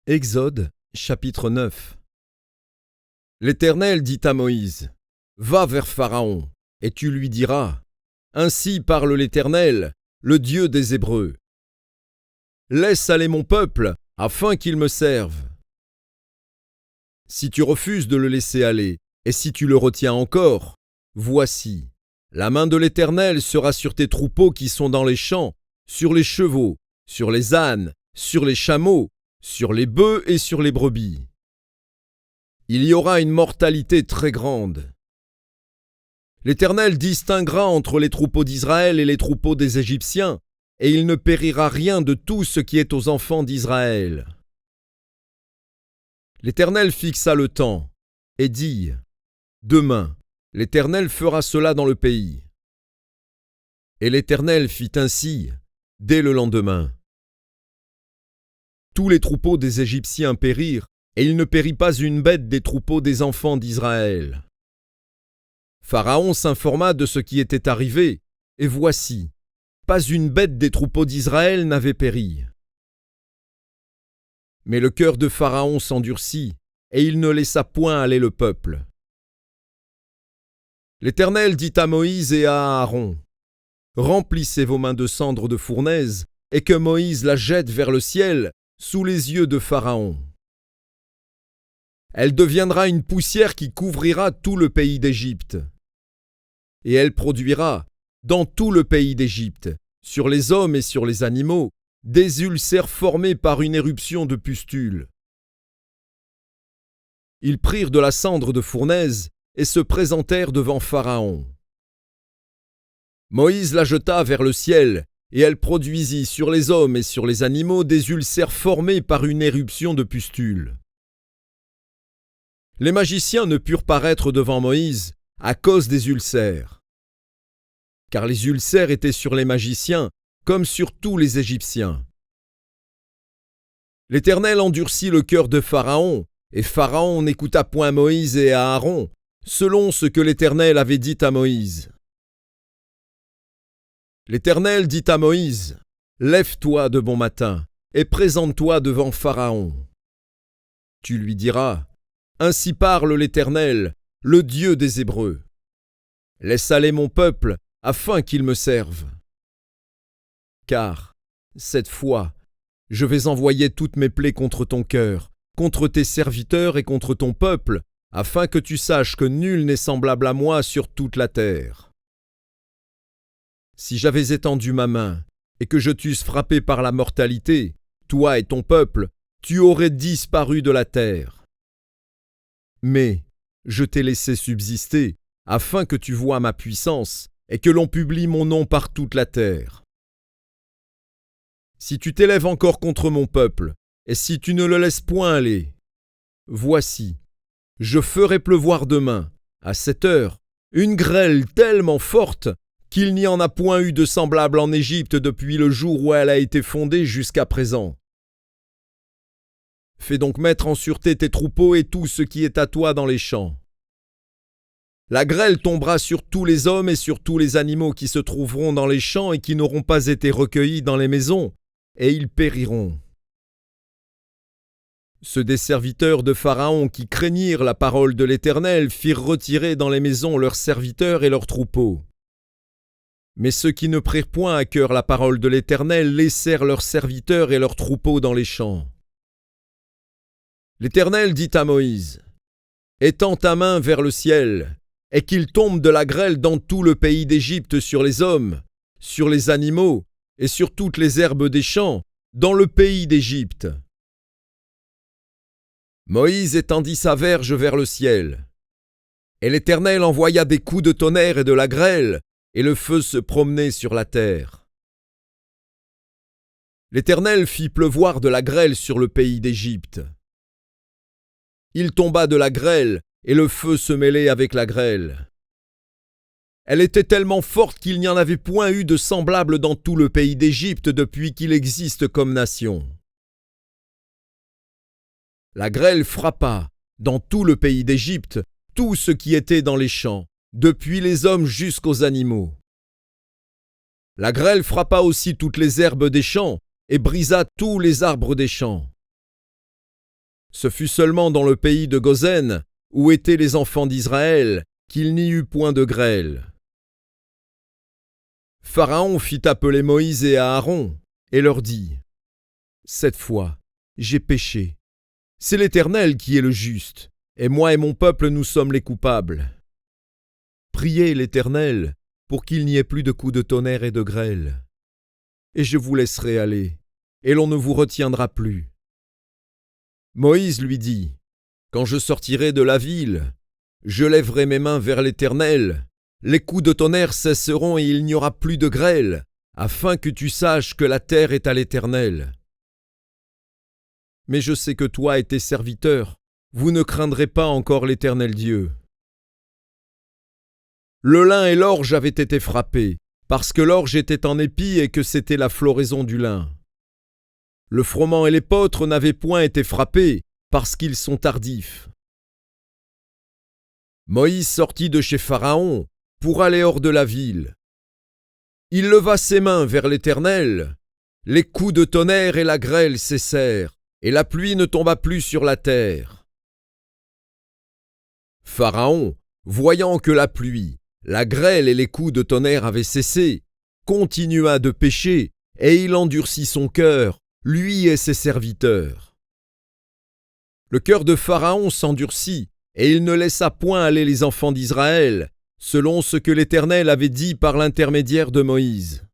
Exode, chapitre 9. L'Éternel dit à Moïse, « Va vers Pharaon, et tu lui diras, « Ainsi parle l'Éternel, le Dieu des Hébreux. Laisse aller mon peuple, afin qu'il me serve. Si tu refuses de le laisser aller, et si tu le retiens encore, voici, la main de l'Éternel sera sur tes troupeaux qui sont dans les champs, sur les chevaux, sur les ânes, sur les chameaux, sur les bœufs et sur les brebis. Il y aura une mortalité très grande. L'Éternel distinguera entre les troupeaux d'Israël et les troupeaux des Égyptiens, et il ne périra rien de tout ce qui est aux enfants d'Israël. L'Éternel fixa le temps, et dit, « Demain, l'Éternel fera cela dans le pays. » Et l'Éternel fit ainsi, dès le lendemain. Tous les troupeaux des Égyptiens périrent, et il ne périt pas une bête des troupeaux des enfants d'Israël. Pharaon s'informa de ce qui était arrivé, et voici, pas une bête des troupeaux d'Israël n'avait péri. Mais le cœur de Pharaon s'endurcit, et il ne laissa point aller le peuple. L'Éternel dit à Moïse et à Aaron, « Remplissez vos mains de cendre de fournaise, et que Moïse la jette vers le ciel, sous les yeux de Pharaon. Elle deviendra une poussière qui couvrira tout le pays d'Égypte. Et elle produira, dans tout le pays d'Égypte, sur les hommes et sur les animaux, des ulcères formés par une éruption de pustules. » Ils prirent de la cendre de fournaise et se présentèrent devant Pharaon. Moïse la jeta vers le ciel, et elle produisit sur les hommes et sur les animaux des ulcères formés par une éruption de pustules. Les magiciens ne purent paraître devant Moïse à cause des ulcères. Car les ulcères étaient sur les magiciens comme sur tous les Égyptiens. L'Éternel endurcit le cœur de Pharaon, et Pharaon n'écouta point Moïse et Aaron, selon ce que l'Éternel avait dit à Moïse. L'Éternel dit à Moïse, « Lève-toi de bon matin, et présente-toi devant Pharaon. Tu lui diras, « Ainsi parle l'Éternel, le Dieu des Hébreux. Laisse aller mon peuple, afin qu'il me serve. Car, cette fois, je vais envoyer toutes mes plaies contre ton cœur, contre tes serviteurs et contre ton peuple, afin que tu saches que nul n'est semblable à moi sur toute la terre. Si j'avais étendu ma main, et que je t'eusse frappé par la mortalité, toi et ton peuple, tu aurais disparu de la terre. Mais je t'ai laissé subsister, afin que tu voies ma puissance, et que l'on publie mon nom par toute la terre. Si tu t'élèves encore contre mon peuple, et si tu ne le laisses point aller, voici, je ferai pleuvoir demain, à cette heure, une grêle tellement forte qu'il n'y en a point eu de semblable en Égypte depuis le jour où elle a été fondée jusqu'à présent. Fais donc mettre en sûreté tes troupeaux et tout ce qui est à toi dans les champs. La grêle tombera sur tous les hommes et sur tous les animaux qui se trouveront dans les champs et qui n'auront pas été recueillis dans les maisons, et ils périront. Ceux des serviteurs de Pharaon qui craignirent la parole de l'Éternel firent retirer dans les maisons leurs serviteurs et leurs troupeaux. Mais ceux qui ne prirent point à cœur la parole de l'Éternel laissèrent leurs serviteurs et leurs troupeaux dans les champs. L'Éternel dit à Moïse, « Étends ta main vers le ciel, et qu'il tombe de la grêle dans tout le pays d'Égypte sur les hommes, sur les animaux et sur toutes les herbes des champs, dans le pays d'Égypte. » Moïse étendit sa verge vers le ciel. Et l'Éternel envoya des coups de tonnerre et de la grêle, et le feu se promenait sur la terre. L'Éternel fit pleuvoir de la grêle sur le pays d'Égypte. Il tomba de la grêle, et le feu se mêlait avec la grêle. Elle était tellement forte qu'il n'y en avait point eu de semblable dans tout le pays d'Égypte depuis qu'il existe comme nation. La grêle frappa, dans tout le pays d'Égypte, tout ce qui était dans les champs, depuis les hommes jusqu'aux animaux. La grêle frappa aussi toutes les herbes des champs, et brisa tous les arbres des champs. Ce fut seulement dans le pays de Gozen, où étaient les enfants d'Israël, qu'il n'y eut point de grêle. Pharaon fit appeler Moïse et Aaron, et leur dit : Cette fois, j'ai péché. C'est l'Éternel qui est le juste, et moi et mon peuple nous sommes les coupables. Priez l'Éternel pour qu'il n'y ait plus de coups de tonnerre et de grêle. Et je vous laisserai aller, et l'on ne vous retiendra plus. Moïse lui dit : Quand je sortirai de la ville, je lèverai mes mains vers l'Éternel, les coups de tonnerre cesseront et il n'y aura plus de grêle, afin que tu saches que la terre est à l'Éternel. Mais je sais que toi et tes serviteurs, vous ne craindrez pas encore l'Éternel Dieu. Le lin et l'orge avaient été frappés, parce que l'orge était en épi et que c'était la floraison du lin. Le froment et l'épeautre n'avaient point été frappés, parce qu'ils sont tardifs. Moïse sortit de chez Pharaon pour aller hors de la ville. Il leva ses mains vers l'Éternel, les coups de tonnerre et la grêle cessèrent, et la pluie ne tomba plus sur la terre. Pharaon, voyant que la pluie, la grêle et les coups de tonnerre avaient cessé, continua de pécher, et il endurcit son cœur, lui et ses serviteurs. Le cœur de Pharaon s'endurcit, et il ne laissa point aller les enfants d'Israël, selon ce que l'Éternel avait dit par l'intermédiaire de Moïse.